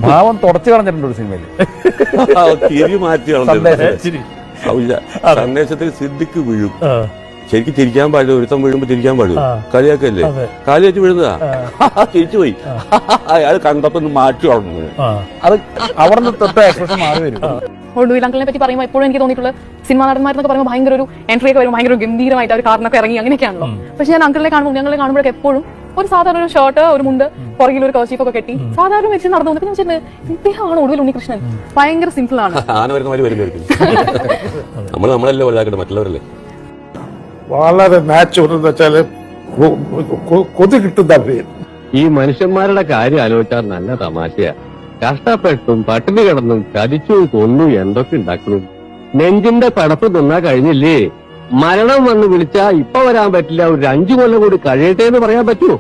ഭാവം തുടച്ചു കളഞ്ഞിട്ടുണ്ട് ഒരു സിനിമയിൽ. തിരി മാറ്റി സന്ദേശത്തിൽ സിദ്ദിഖ് വീഴും. ശരിക്കും തിരിക്കാൻ പാടില്ല, ഒരുത്തം വീഴുമ്പോ തിരിക്കാൻ പാടില്ല. കളിയാക്കല്ലേ, കാലി വെച്ച് വീഴുന്നതാ, തിരിച്ചുപോയി. അയാൾ കണ്ടപ്പോ മാറ്റി വളർന്നു. അത് അവിടെ നിന്ന് തൊട്ട എക്സ്പ്രഷൻ മാറി വരും. ഒടുവിൽ അങ്കിളിനെ പറ്റി പറയുമ്പോൾ എപ്പോഴും എനിക്ക് തോന്നിയിട്ടുള്ള സിനിമാ നടന്മാരെന്നൊക്കെ പറയുമ്പോൾ ഭയങ്കര ഒരു എൻട്രി ഒക്കെ വരും, ഭയങ്കര ഗംഭീരമായിട്ട് അവർ കാറിനൊക്കെ ഇറങ്ങി അങ്ങനെയൊക്കെയാണല്ലോ. പക്ഷെ ഞാൻ അങ്കിളിനെ കാണുമ്പോൾ, ഞങ്ങളെ കാണുമ്പോഴൊക്കെ എപ്പോഴും ഒരു സാധാരണ ഒരു ഷർട്ട്, ഒരു മുണ്ട്, പുറകിൽ ഒരു കർച്ചീഫ് ഒക്കെ കെട്ടി സാധാരണ വെച്ച് നടന്നു വന്നിട്ട് ഞാൻ ഇദ്ദേഹമാണ് ഒടുവിൽ ഉണ്ണികൃഷ്ണൻ. ഭയങ്കര സിമ്പിൾ ആണ്. നമ്മളല്ലേ വലുതാക്കട്ടെ, മറ്റുള്ളവരല്ലേ. വളരെ നാച്ചുറൽ എന്ന് വെച്ചാല് കൊതി കിട്ടുന്ന പേര്. ഈ മനുഷ്യന്മാരുടെ കാര്യം ആലോചിച്ചാൽ നല്ല തമാശയാ. കഷ്ടപ്പെട്ടും പട്ടിണി കിടന്നും ചതിച്ചും കൊന്നും എന്തൊക്കെ ഉണ്ടാക്കുന്നു. നെഞ്ചിന്റെ പടപ്പ് തിന്നാ കഴിഞ്ഞില്ലേ? മരണം വന്ന് വിളിച്ചാ ഇപ്പൊ വരാൻ പറ്റില്ല, ഒരു 5 കൊല്ലം കൂടി കഴിയട്ടെ എന്ന് പറയാൻ പറ്റുമോ?